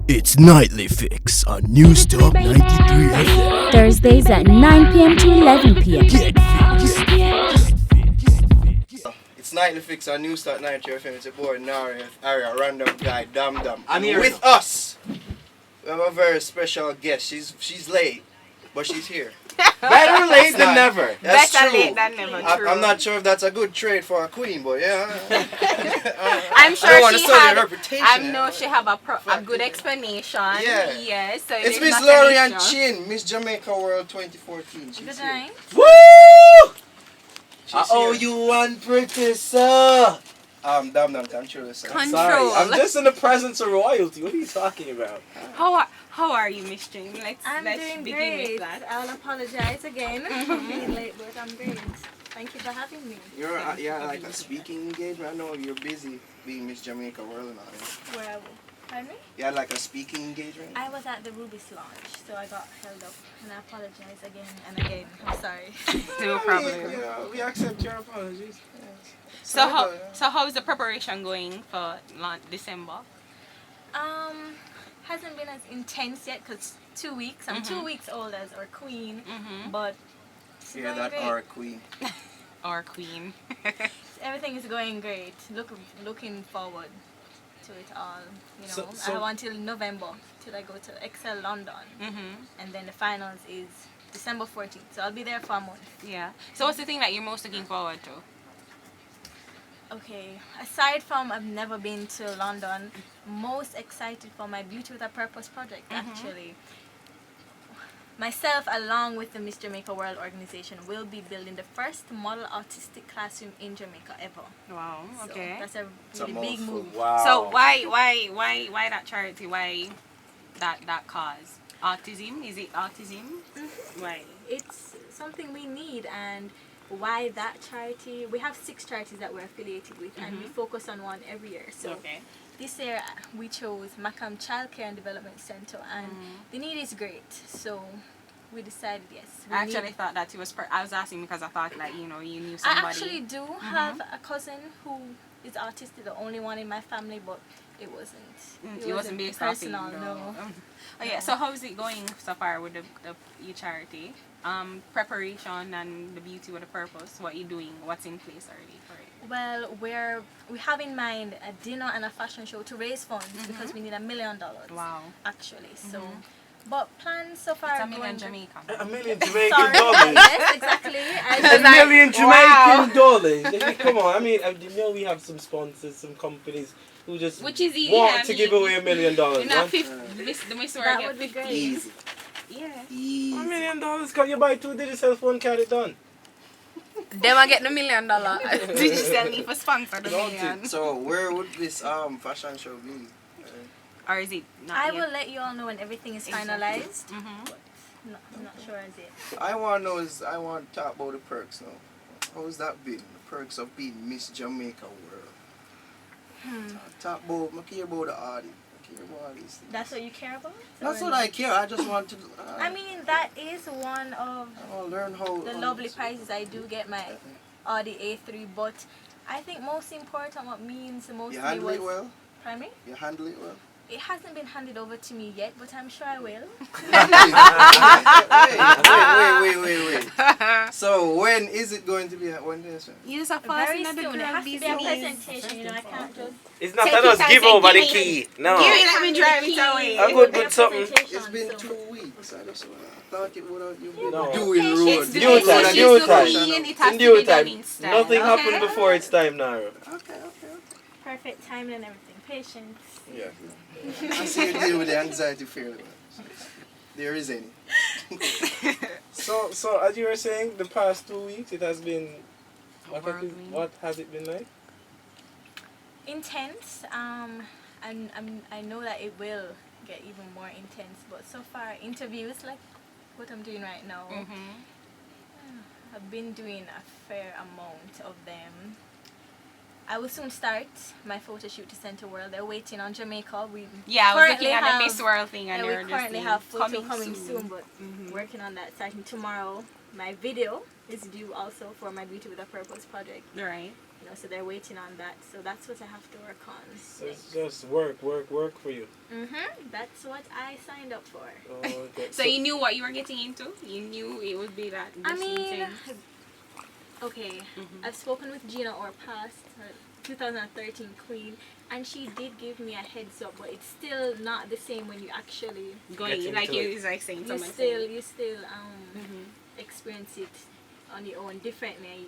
It's Nightly Fix on NewsTalk93FM. Thursdays at 9 p.m. to 11 p.m. Get fixed. It's Nightly Fix on NewsTalk93FM. It's a boy, Nari, Area, random guy, Dum Dum. I'm here. With us, we have a very special guest. She's late, but she's here. Better late than never. That's Better true. late than never. True. I'm not sure if that's a good trade for a queen, but yeah. I'm I sure don't want to she study her had. reputation. I know she have a good explanation. Yeah. Yes. So It's it Miss is not an Laurie-Ann issue. Chin, Miss Jamaica World 2014. She's Good here. night. Woo! She's Oh, here. you want pretty, sir. Dum Dum, control yourself. Control. Sorry, I'm just in the presence of royalty. What are you talking about? How are you, Miss Jane? Let's doing begin great. with that. I'll apologize again for being late, but I'm great. Thank you for having me. You're like a speaking engagement. I know you're busy being Miss Jamaica World and all that. Where pardon me? You had like a speaking engagement? I was at the Ruby's launch, so I got held up, and I apologize again and again. I'm sorry. No problem. Yeah, we accept your apologies. So how is the preparation going for December? Hasn't been as intense yet because 2 weeks. I'm 2 weeks old as our queen, but it's Yeah, going that great. our queen. Our queen. Everything is going great. Looking forward to it all. You know, So- I have until November till I go to Excel London, and then the finals is December 14th. So I'll be there for a month. Yeah. So what's the thing that you're most looking forward to? Okay, aside from I've never been to London, most excited for my Beauty with a Purpose project actually. Myself, along with the Miss Jamaica World organization, will be building the first model autistic classroom in Jamaica ever. Wow. So Okay. that's a It's a really big mouthful. move. Wow. So why that charity? Why that cause? Autism? Is it autism? Why? It's something we need, and why that charity? We have 6 charities that we're affiliated with, and we focus on one every year. So Okay. this year we chose Macam Child Care and Development Center, and the need is great. So we decided yes. we I actually need- thought that it was. I was asking because I thought like you knew I somebody. actually do have a cousin who is autistic, the only one in my family, but it wasn't. It wasn't based off it, personal. No. Oh yeah. So how's it going so far with the your charity? Preparation and the Beauty with a Purpose. What you doing? What's in place already for it? Well, we have in mind a dinner and a fashion show to raise funds because we need $1 million. Wow. Actually, so. But plans so far It's are $1 million going- Jamaican. $1 million Jamaican Sorry. dollars. Yes, exactly. $1 million Jamaican dollars. Come on, I mean, you know we have some sponsors, some companies who just Which is easy. want to give away $1 million. You know, man. the Miss World That get would be 50. great. Easy. Yeah. Easy. $1 million, can you buy 2 digital phone, get it done? Them I get the $1 million. Did you sell me for sponsor the Don't million? it? So where would this fashion show be? Or is it not I yet? will let you all know when everything is finalized. Mm-hmm. I'm not sure as yet. I want to talk about the perks now. How's that been? The perks of being Miss Jamaica World. Talk about, I care about the audience. I care about all these things. That's what you care about? That's Or what no? I care. I just want to. I mean, that is one of I want to learn how. the lovely prizes. I do get my Audi A3, but I think most important, what means the most You to me handle was... it well. Pardon me? You handle it well. It hasn't been handed over to me yet, but I'm sure I will. Wait. So when is it going to be? When is it? You just have Very fast soon. It has to be a presentation, you know, I can't just... It's not Take let it us and give say, over the give me- key. No. Give it, let me drive it away. I'm good with something. It's been 2 weeks. I just thought it would have been No. doing It's road. the Due time, she's due the time. queen, it has In to due be done time. in style. Nothing Okay? happened before it's time, Naro. Okay. Perfect timing and everything. Patience. Yeah. I see you deal with the anxiety fairly well. There is any. So as you were saying, the past 2 weeks it has been. Whirlwind. What has it been like? Intense. I know that it will get even more intense, but so far interviews like what I'm doing right now, I've been doing a fair amount of them. I will soon start my photo shoot to Center World. They're waiting on Jamaica. Yeah, I was looking currently at have- the Miss World thing and Yeah, they were we just currently saying, have photo coming soon, but Mhm. working on that starting tomorrow. My video is due also for my Beauty with a Purpose project. Right. You know, so they're waiting on that. So that's what I have to work on. So it's just work for you. That's what I signed up for. Oh, okay. So you knew what you were getting into? You knew it would be that. I mean, thing? okay, I've spoken with Gina or past 2013 Queen, and she did give me a heads up, but it's still not the same when you actually Going like you is like saying you someone still experience it on your own differently.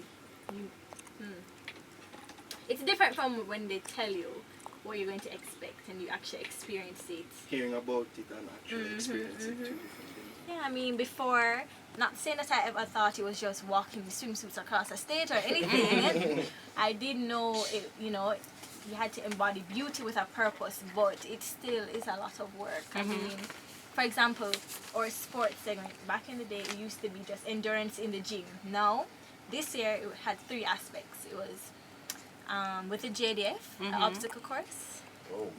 It's different from when they tell you what you're going to expect and you actually experience it. Hearing about it and actually experiencing two different things. Yeah, I mean, before, not saying that I ever thought it was just walking the swimsuits across a stage or anything. I did know it, you know, you had to embody beauty with a purpose, but it still is a lot of work. I mean, for example, our sports segment, back in the day, it used to be just endurance in the gym. Now, this year, it had 3 aspects. It was with the JDF, the obstacle course,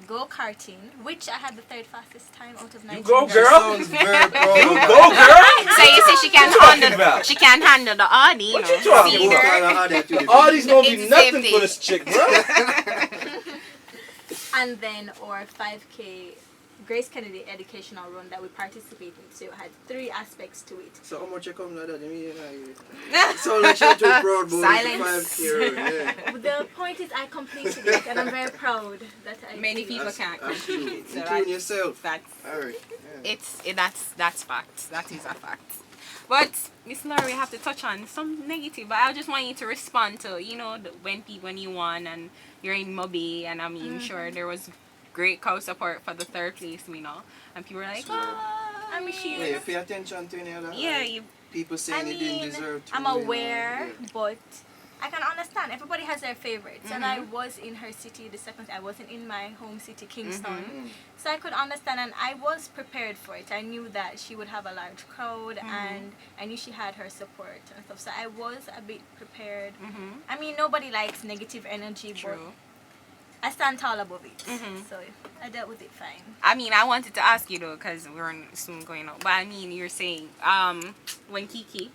go-karting, which I had the 3rd fastest time out of 19. You go, girl! Sounds very proud. You go, girl! So you say she can't handle the Audi, you What know. you talking Feeder. about? All these gonna be It's the nothing same for thing. this chick, bro. And then our 5K Grace Kennedy educational run that we participated in. So it had 3 aspects to it. So how much you come like that? I mean, so like you're too proud about Silence. the 5K, yeah. The point is I completed it and I'm very proud that I Many did. people can't That's true. complete. So Including yourself. that's Alright. Yeah. that's fact. That is a fact. But Miss Laurie, we have to touch on some negative. But I just want you to respond to, you know, when you won and you're in Mobi, and I mean, sure there was great crowd support for the 3rd place, you know, and people were like, I mean, Yeah, you pay attention to any other. yeah, like, you. people saying I it didn't mean, deserve to. I'm you know, aware, yeah. but I can understand. Everybody has their favorites. And I was in her city the second. I wasn't in my home city, Kingston. So I could understand, and I was prepared for it. I knew that she would have a large crowd, and I knew she had her support and stuff. So I was a bit prepared. I mean, nobody likes negative energy, but True. I stand tall above it. So I dealt with it fine. I mean, I wanted to ask you though, because we're soon going out. But I mean, you're saying, when Kiki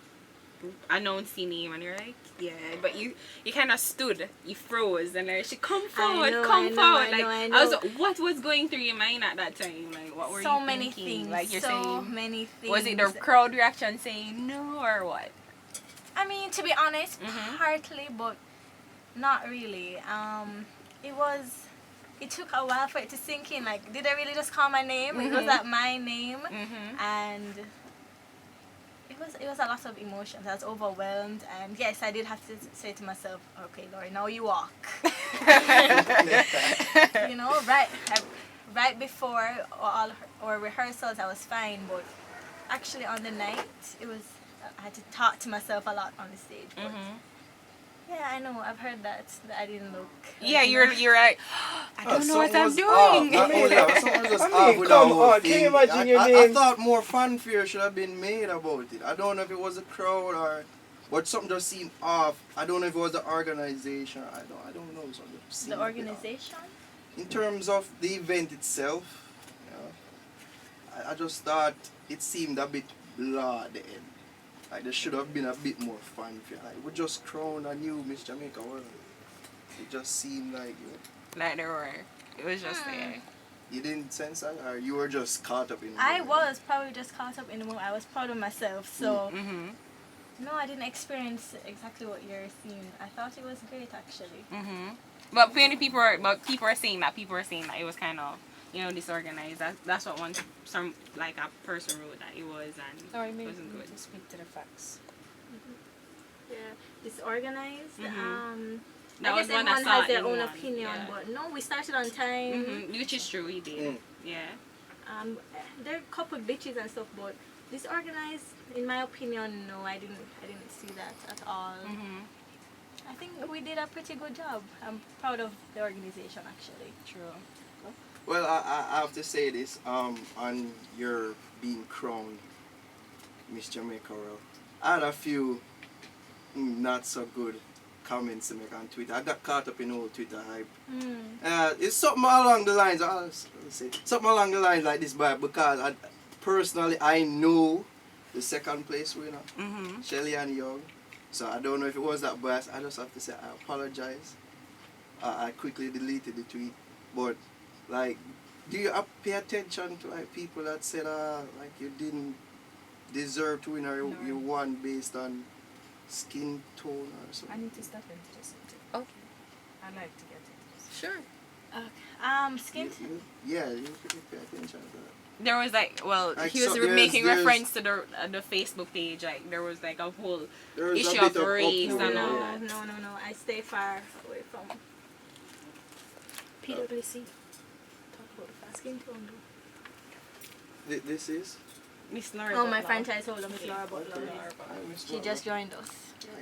announced your name, and you're like, yeah, but you kind of stood, you froze, and then she come forward, come forward. I was, what was going through your mind at that time? Like, what were you thinking? Many things. Like you're so saying, many things. was it the crowd reaction saying no or what? I mean, to be honest, partly, but not really. It took a while for it to sink in. Like, did I really just call my name? It was like my name, and it was a lot of emotions. I was overwhelmed, and yes, I did have to say to myself, okay, Laurie, now you walk. You know, right before all our rehearsals, I was fine, but actually on the night, I had to talk to myself a lot on the stage. But yeah, I know. I've heard that I didn't look. Yeah, you're like, I don't know what I'm doing. Not only that, someone was I mean, off with that come whole on, thing. can you imagine your I name? thought more fanfare should have been made about it. I don't know if it was a crowd but something just seemed off. I don't know if it was the organization. I don't know. Something seemed The a bit organization? off. In terms of the event itself, you know, I just thought it seemed a bit blah at the end. Like there should have been a bit more fanfare. Like we just crowned a new Miss Jamaica World. It just seemed like, you know, Like there were, it was just there. you didn't sense that, or you were just caught up in the I moment? was probably just caught up in the moment. I was proud of myself. So, no, I didn't experience exactly what you're seeing. I thought it was great, actually. But people are saying that it was kind of, you know, disorganized. That's what like a person wrote that it was, and Sorry, it maybe wasn't you good. need to speak to the facts. Yeah, disorganized. That I was guess one I everyone saw has their in own one, opinion, yeah. but no, we started on time. Which is true, we did. Yeah. There are a couple glitches and stuff, but disorganized, in my opinion, no, I didn't see that at all. I think we did a pretty good job. I'm proud of the organization, actually. True. Well, I have to say this, on your being crowned Miss Jamaica World, I had a few not so good comments to make on Twitter. I got caught up in old Twitter hype. It's something along the lines, something along the lines like this, but because personally I know the 2nd place winner, Shelly Ann Young. So I don't know if it was that bias. I just have to say I apologize. I quickly deleted the tweet. But like, do you pay attention to like people that said like you didn't deserve to win or you won based on skin tone or I something? need to step into this. Okay. I like to get into this. Sure. Skin. Yeah, you pay attention to that. There was like, well, Like, he was so making there's- reference to the Facebook page. Like there was like a whole There is a issue bit of race uproar, and all yeah. that. No. I stay far away from PwC. Talk about the fast skin tone. This is? Miss Laurie. Oh, my Butler. franchise holder, Miss Laura Butler. She just joined us.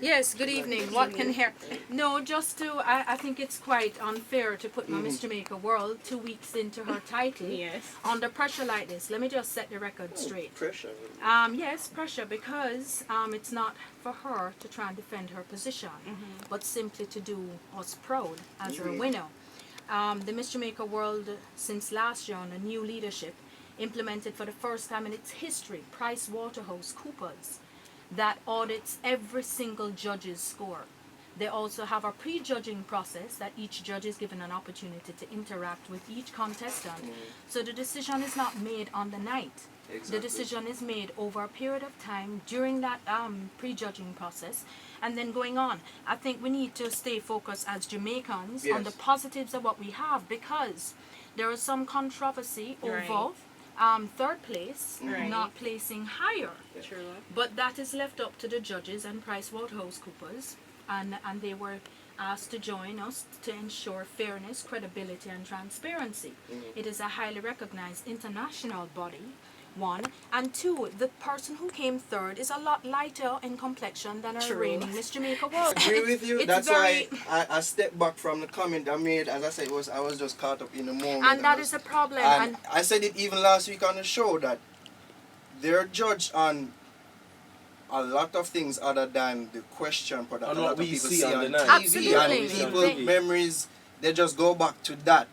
Yes, good evening. What can hear? No, just to, I think it's quite unfair to put my Miss Jamaica World 2 weeks into her title Yes. under pressure like this. Let me just set the record straight. Pressure. Yes, pressure, because it's not for her to try and defend her position, but simply to do us proud as her winner. The Miss Jamaica World, since last year, under new leadership, implemented for the first time in its history PricewaterhouseCoopers that audits every single judge's score. They also have a pre-judging process that each judge is given an opportunity to interact with each contestant. So the decision is not made on the night. Exactly. The decision is made over a period of time during that pre-judging process and then going on. I think we need to stay focused as Jamaicans on the Yes. positives of what we have, because there is some controversy Right. over third place Right. not placing higher. True. But that is left up to the judges and PricewaterhouseCoopers, and they were asked to join us to ensure fairness, credibility, and transparency. It is a highly recognized international body, one. And two, the person who came third is a lot lighter in complexion than our True. reigning Miss Jamaica World. I agree with you. It's That's very- why I stepped back from the comment I made. As I said, I was just caught up in the moment. And that is a problem. And I said it even last week on the show that they're judged on a lot of things other than the question part that On a what lot of we people see see on on the night. TV. Absolutely. And people's memories, they just go back to that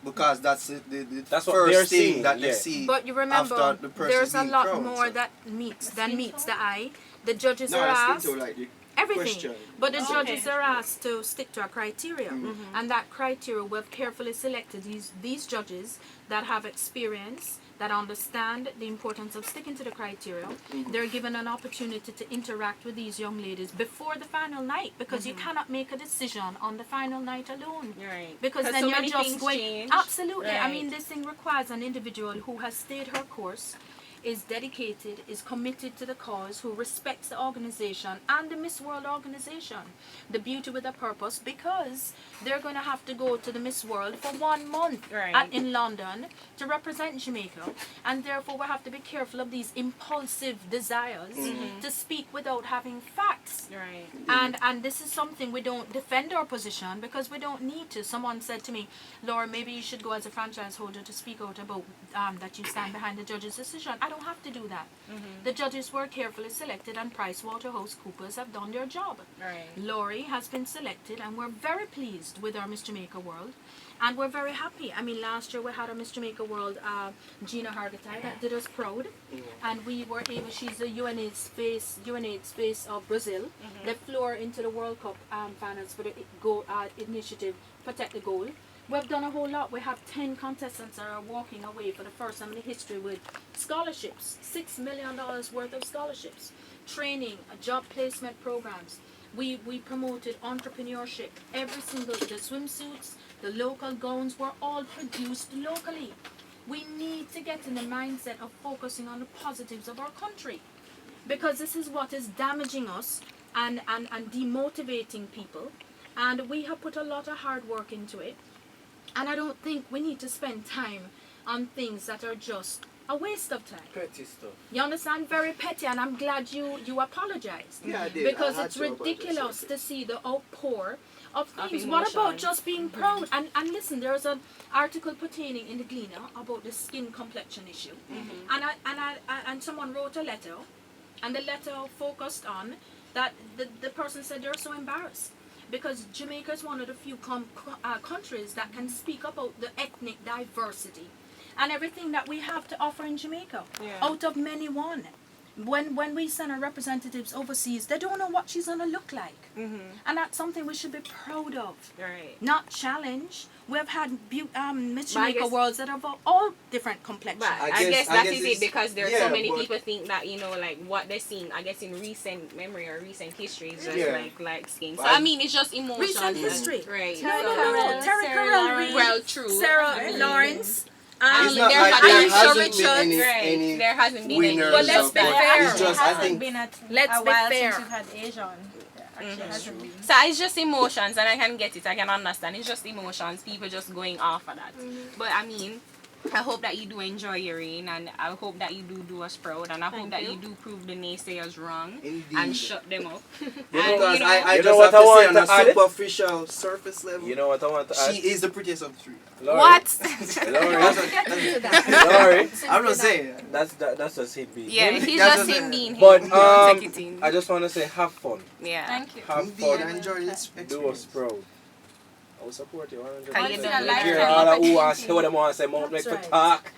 because that's the That's what first they're thing seeing, that they yeah. see. But you remember, after the person there's a being lot crowned, more so. that meets the eye. The judges No, are I asked still like the everything, question. but the Okay. judges are asked to stick to a criteria, and that criteria we've carefully selected these judges that have experience, that understand the importance of sticking to the criteria. They're given an opportunity to interact with these young ladies before the final night, because you cannot make a decision on the final night alone. Right. Because then so you're many just things going. change. Absolutely. I Right. mean, this thing requires an individual who has stayed her course, is dedicated, is committed to the cause, who respects the organization and the Miss World organization, the beauty with a purpose, because they're going to have to go to the Miss World for 1 month Right. in London to represent Jamaica, and therefore we have to be careful of these impulsive desires to speak without having facts. Right. And this is something we don't defend our position because we don't need to. Someone said to me, Laura, maybe you should go as a franchise holder to speak out about that you stand behind the judge's decision. I don't have to do that. The judges were carefully selected and PricewaterhouseCoopers have done their job. Right. Laurie has been selected and we're very pleased with our Miss Jamaica World. And we're very happy. I mean, last year we had a Miss Jamaica World, Gina Hargitay, that did us proud. And we were able, she's the UNAIDS face of Brazil. They flew her into the World Cup finals for the initiative Protect the Goal. We've done a whole lot. We have 10 contestants that are walking away for the first time in history with scholarships, $6 million worth of scholarships, training, job placement programs. We promoted entrepreneurship. Every single, the swimsuits, the local gowns were all produced locally. We need to get in the mindset of focusing on the positives of our country, because this is what is damaging us and demotivating people. And we have put a lot of hard work into it. And I don't think we need to spend time on things that are just a waste of time. Petty stuff. You understand? Very petty, and I'm glad you apologized. Yeah, I did. Because I had it's to apologize, ridiculous yes. to see the outpour of Of things. What about emotions. just being proud? And listen, there's an article pertaining in the Gleaner about the skin complexion issue. And someone wrote a letter, and the letter focused on that the person said they're so embarrassed, because Jamaica is one of the few countries that can speak about the ethnic diversity and everything that we have to offer in Jamaica, Yeah. out of many one. when we send our representatives overseas, they don't know what she's gonna look like, and that's something we should be proud of, Right. not challenge. We've had Miss But I Jamaica guess- Worlds that have all different complexions. But I I guess guess that is it's- it because there are yeah, so many but- people think that, you know, like what they're seeing, I guess in recent memory or recent history is just Yeah. like skin. So But I mean, it's just emotions. Recent and- history. Right. No, no, So- no. Terry Sarah Carell, Lawrence. Well, true. Sarah I mean, Lawrence. It's not there like has- there Aisha hasn't Richards, been right. any There hasn't been winners. any. But let's of be what- fair. It's just, it I hasn't think, been Let's a be while fair. since we've had Asian. Actually, it hasn't been. So it's just emotions, and I can get it. I can understand. It's just emotions. People just going off of that. But I mean, I hope that you do enjoy your reign, and I hope that you do us proud, and I hope that you do prove the naysayers wrong Indeed. and shut them up. Because And, you know, I You just know what have I to say want on to a add? superficial surface level, You know what I want to add? she is the prettiest of the three. Laurie. what? Laurie, I'm not saying. that's just him being Yeah, him. he's That's just just him it. being him. But Don't take it in. I just want to say, have fun. Yeah. Thank you. Have Indeed, I fun. enjoyed this Do us experience. proud. I will support you 100%. Can you Once do in a it? lifetime Hear all of who want to opportunity. say what they want to say, mouth make That's for right. talk.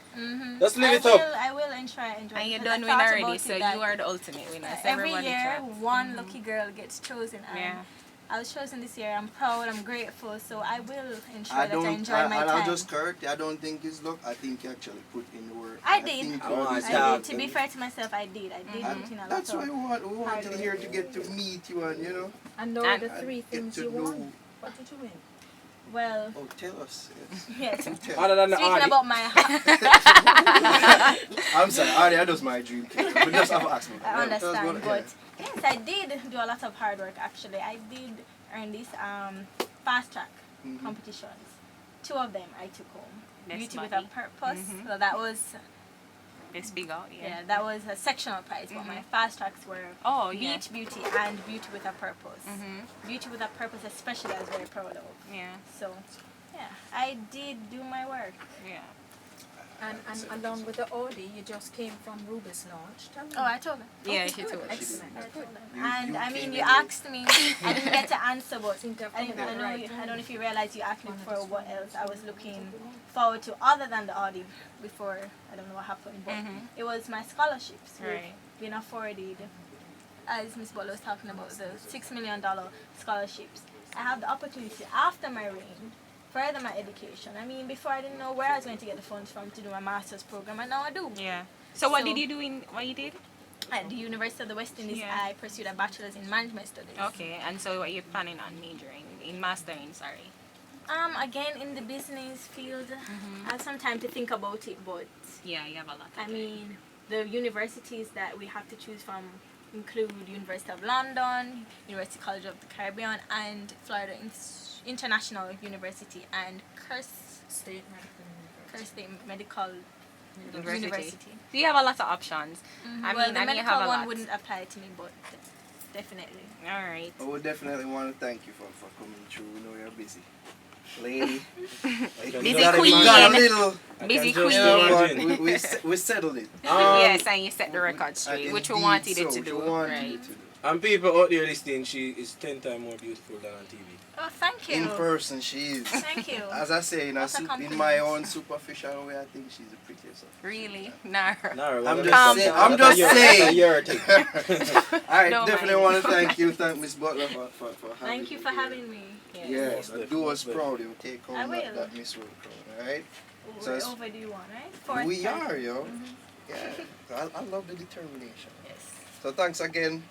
Just live it up. I will enjoy. And you because done I win thought already, about so it that you are the ultimate winner. So every everybody year, try. one lucky girl gets chosen. And Yeah. I was chosen this year. I'm proud. I'm grateful. So I will ensure I that I don't. enjoy my I'll time. just correct you. I don't think it's luck. I think you actually put in the work. I did. think I you want deserve to I it. did. To be fair to myself, I did. I did put in a lot That's why of. we wanted here to get to meet you and And know And- the three get things to you know. won. What did you win? Well, Oh, tell us. Yes. yes. Tell. Other than the Speaking Audi. about my heart, I'm sorry, Audi, that was my dream. But just have asked me. I understand, but yes, I did do a lot of hard work actually. I did earn these fast track competitions. 2 of them I took home. Best Beauty body. with a Purpose. So that was Let's big out, yeah, that was a sectional prize. But my fast tracks were Oh, yeah. Beach Beauty and Beauty with a Purpose. Beauty with a Purpose, especially, I was very proud of. Yeah. So yeah, I did do my work. Yeah. And along with the Audi, you just came from Ruby's launch. Tell me. Oh, I told them. Yeah, she told us. Excellent. I told them. You- And you I mean, came you in asked me. I didn't get to answer, but Seem to have I come don't at the know. right I time. don't know if you realize you asked me for what else I was looking forward to other than the Audi before. I don't know what happened, but it was my scholarships. We've Right. been afforded, as Miss Butler was talking about, the $6 million scholarships. I have the opportunity after my reign further my education. I mean, before I didn't know where I was going to get the funds from to do my master's program, and now I do. Yeah. So what So- did you do in what you did? At the University of the West Indies, Yeah. I pursued a bachelor's in management studies. Okay, and so what you're planning on majoring in mastering? Sorry. Again, in the business field, I have some time to think about it, but Yeah, you have a lot. I mean, the universities that we have to choose from include University of London, University College of the Caribbean, and Florida International University, and State Kerr State Medical University. So you have a lot of options. I Well, mean, the and you medical have a one lot. wouldn't apply to me, but definitely. All right. I would definitely want to thank you for coming through. We know you're busy. Lady. Busy got queen. a little. Busy just queen. imagine. But we settled it. Yes, and you set the record straight, which we Indeed wanted it so, to which do. we wanted Right. it to do. And people out there listening, she is 10 times more beautiful than on TV. Oh, thank you. In person, she is. Thank you. As I say, What a in compliment. my own superficial way, I think she's the prettiest. Really? Nah. No, I'm that's just saying. I'm just saying. your thing. I Don't definitely mind. want to thank Miss Butler for having Thank you for here. having me. Yes. Yes, Most do us definitely. proud. You take I home will. that Miss World crown, alright? So We're it's- overdue one, right? Fourth We time. are, yo. Yeah, I love the determination. Yes. So thanks again.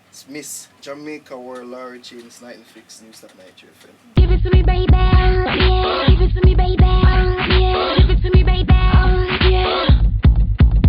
It's Miss Jamaica World, Laurie-Ann Chin, Nightly Fix NewsTalk93FM. Give it to me, baby. Yeah, give it to me, baby.